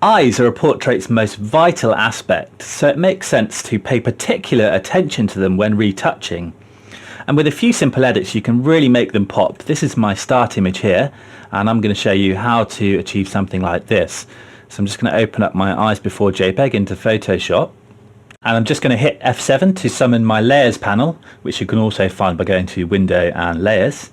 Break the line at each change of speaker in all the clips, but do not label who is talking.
Eyes are a portrait's most vital aspect, so it makes sense to pay particular attention to them when retouching. And with a few simple edits you can really make them pop. This is my start image here, and I'm going to show you how to achieve something like this. So I'm just going to open up my Eyes Before JPEG into Photoshop, and I'm just going to hit F7 to summon my layers panel, which you can also find by going to Window and Layers.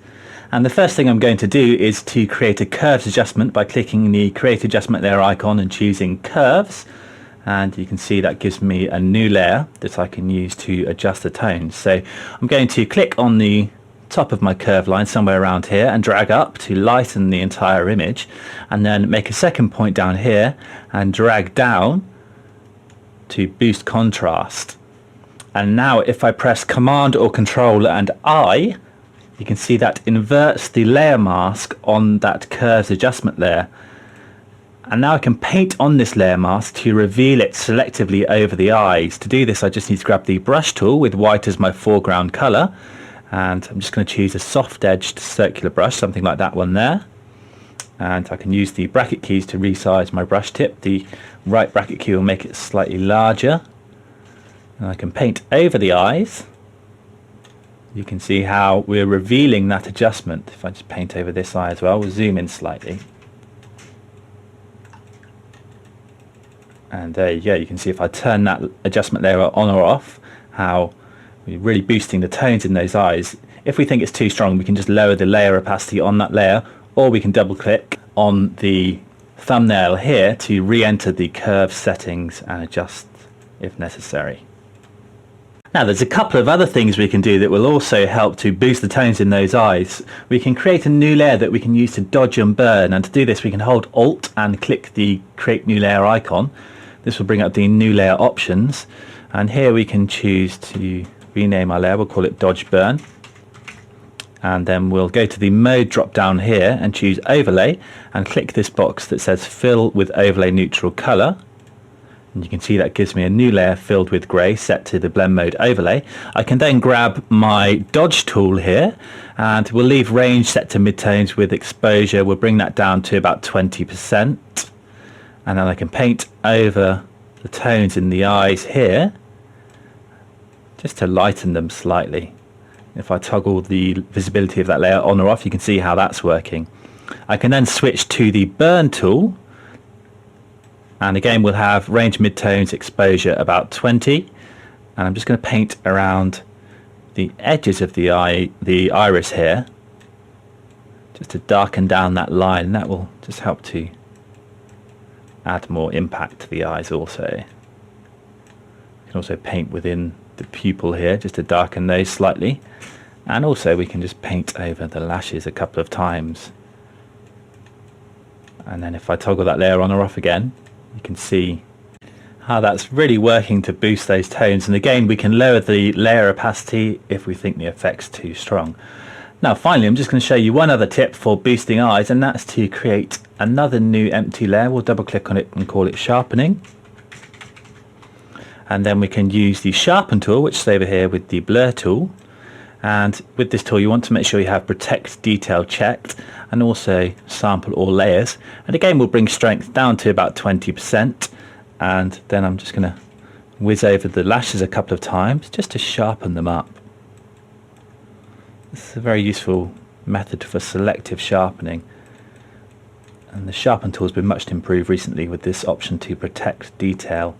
And the first thing I'm going to do is to create a curves adjustment by clicking the create adjustment layer icon and choosing curves, and you can see that gives me a new layer that I can use to adjust the tones. So I'm going to click on the top of my curve line somewhere around here and drag up to lighten the entire image, and then make a second point down here and drag down to boost contrast. And now if I press Command or Control and I, you can see that inverts the layer mask on that curves adjustment layer. And now I can paint on this layer mask to reveal it selectively over the eyes. To do this I just need to grab the brush tool with white as my foreground colour, and I'm just going to choose a soft edged circular brush, something like that one there. And I can use the bracket keys to resize my brush tip. The right bracket key will make it slightly larger, and I can paint over the eyes. You can see how we're revealing that adjustment. If I just paint over this eye as well, we'll zoom in slightly. And there you go, you can see if I turn that adjustment layer on or off, how we're really boosting the tones in those eyes. If we think it's too strong, we can just lower the layer opacity on that layer, or we can double click on the thumbnail here to re-enter the curve settings and adjust if necessary. Now there's a couple of other things we can do that will also help to boost the tones in those eyes. We can create a new layer that we can use to dodge and burn, and to do this we can hold Alt and click the create new layer icon. This will bring up the new layer options, and here we can choose to rename our layer. We'll call it dodge burn, and then we'll go to the mode drop down here and choose overlay and click this box that says fill with overlay neutral color. And you can see that gives me a new layer filled with grey set to the blend mode overlay. I can then grab my dodge tool here, and we'll leave range set to midtones with exposure. We'll bring that down to about 20%, and then I can paint over the tones in the eyes here just to lighten them slightly. If I toggle the visibility of that layer on or off, you can see how that's working. I can then switch to the burn tool, and again we'll have range midtones, exposure about 20, and I'm just going to paint around the edges of the eye, the iris here, just to darken down that line, and that will just help to add more impact to the eyes also. You can also paint within the pupil here just to darken those slightly, and also we can just paint over the lashes a couple of times. And then if I toggle that layer on or off again, you can see how that's really working to boost those tones. And again, we can lower the layer opacity if we think the effect's too strong. Now finally, I'm just going to show you one other tip for boosting eyes, and that's to create another new empty layer. We'll double click on it and call it sharpening, and then we can use the sharpen tool, which is over here with the blur tool. And with this tool you want to make sure you have protect detail checked, and also sample all layers, and again we'll bring strength down to about 20%, and then I'm just going to whiz over the lashes a couple of times just to sharpen them up. This is a very useful method for selective sharpening, and the sharpen tool has been much improved recently with this option to protect detail.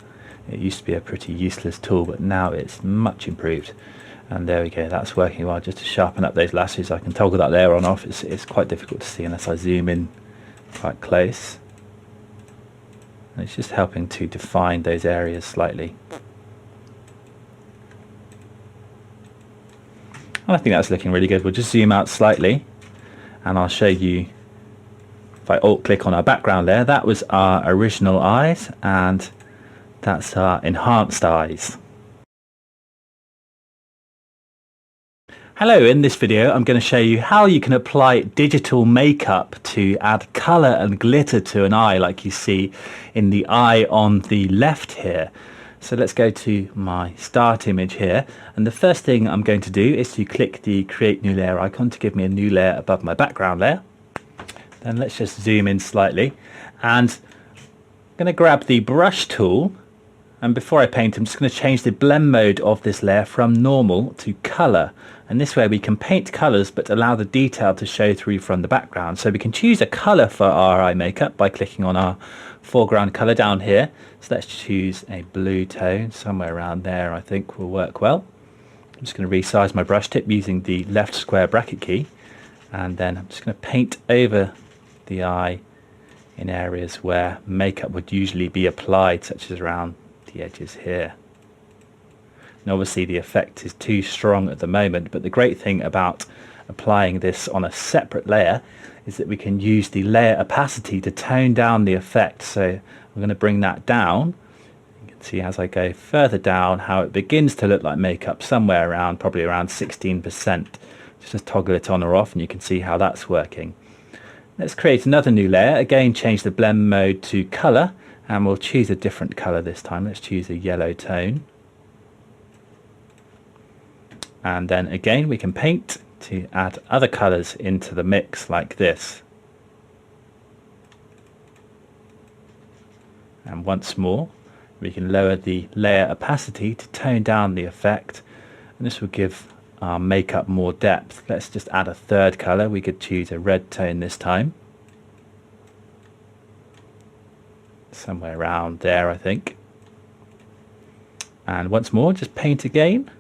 It used to be a pretty useless tool, but now it's much improved. And there we go, that's working well just to sharpen up those lashes. I can toggle that layer on off. It's quite difficult to see unless I zoom in quite close. And it's just helping to define those areas slightly. And I think that's looking really good. We'll just zoom out slightly, and I'll show you. If I alt click on our background layer, that was our original eyes, and that's our enhanced eyes. Hello, in this video I'm going to show you how you can apply digital makeup to add colour and glitter to an eye, like you see in the eye on the left here. So let's go to my start image here, and the first thing I'm going to do is to click the create new layer icon to give me a new layer above my background layer. Then let's just zoom in slightly, and I'm going to grab the brush tool, and before I paint I'm just going to change the blend mode of this layer from normal to colour, and this way we can paint colours but allow the detail to show through from the background. So we can choose a colour for our eye makeup by clicking on our foreground colour down here. So let's choose a blue tone, somewhere around there I think will work well. I'm just going to resize my brush tip using the left square bracket key, and then I'm just going to paint over the eye in areas where makeup would usually be applied, such as around the edges here. And obviously the effect is too strong at the moment, but the great thing about applying this on a separate layer is that we can use the layer opacity to tone down the effect. So I'm going to bring that down. You can see as I go further down how it begins to look like makeup, somewhere around, probably around 16%. Just toggle it on or off and you can see how that's working. Let's create another new layer. Again, change the blend mode to colour, and we'll choose a different colour this time. Let's choose a yellow tone. And then again we can paint to add other colours into the mix like this. And once more we can lower the layer opacity to tone down the effect, and this will give our makeup more depth. Let's just add a third colour. We could choose a red tone this time. Somewhere around there I think. And once more just paint again.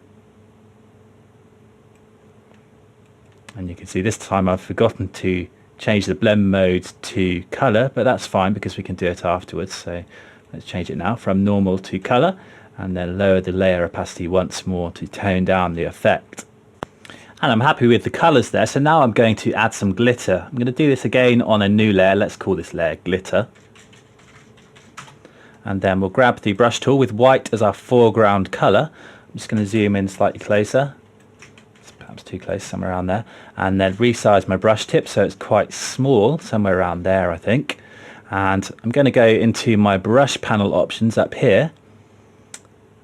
And you can see this time I've forgotten to change the blend mode to colour, but that's fine because we can do it afterwards. So let's change it now from normal to colour, and then lower the layer opacity once more to tone down the effect. And I'm happy with the colours there, so now I'm going to add some glitter. I'm going to do this again on a new layer. Let's call this layer glitter. And then we'll grab the brush tool with white as our foreground colour. I'm just going to zoom in slightly closer. It's perhaps too close, somewhere around there. And then resize my brush tip so it's quite small, somewhere around there I think. And I'm going to go into my brush panel options up here.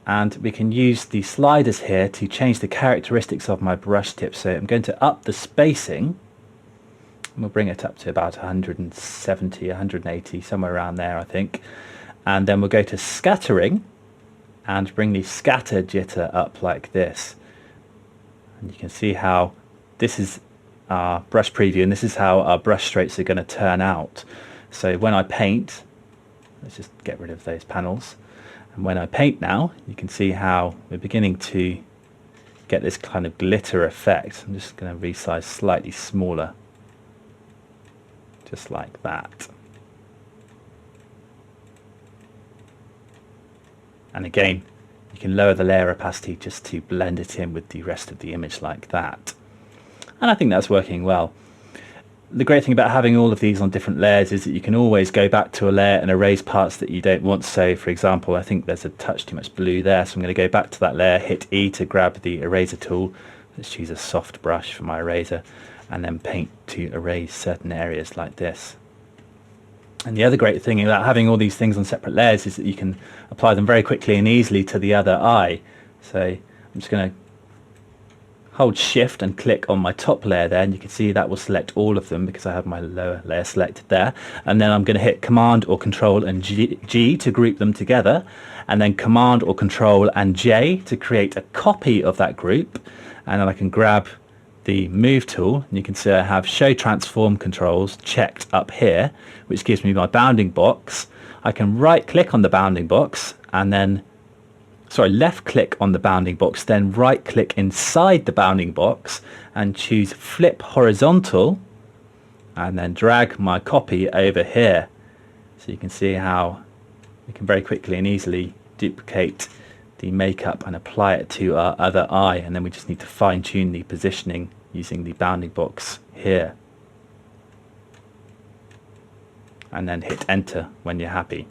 And we can use the sliders here to change the characteristics of my brush tip. So I'm going to up the spacing, and we'll bring it up to about 170, 180, somewhere around there I think. And then we'll go to scattering and bring the scatter jitter up like this. And you can see how this is our brush preview, and this is how our brush strokes are going to turn out. So when I paint, let's just get rid of those panels. And when I paint now, you can see how we're beginning to get this kind of glitter effect. I'm just going to resize slightly smaller, just like that. And again, you can lower the layer opacity just to blend it in with the rest of the image like that. And I think that's working well. The great thing about having all of these on different layers is that you can always go back to a layer and erase parts that you don't want. So for example, I think there's a touch too much blue there, so I'm going to go back to that layer, hit E to grab the eraser tool. Let's choose a soft brush for my eraser, and then paint to erase certain areas like this. And the other great thing about having all these things on separate layers is that you can apply them very quickly and easily to the other eye. So I'm just going to hold shift and click on my top layer there, and you can see that will select all of them because I have my lower layer selected there. And then I'm going to hit Command or Control and G to group them together, and then Command or Control and J to create a copy of that group. And then I can grab the Move tool, and you can see I have Show Transform Controls checked up here, which gives me my bounding box. I can right click on the bounding box and then left click on the bounding box, then right click inside the bounding box and choose flip horizontal, and then drag my copy over here. So you can see how we can very quickly and easily duplicate the makeup and apply it to our other eye, and then we just need to fine tune the positioning using the bounding box here, and then hit enter when you're happy.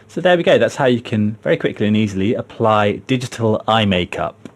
So there we go, that's how you can very quickly and easily apply digital eye makeup.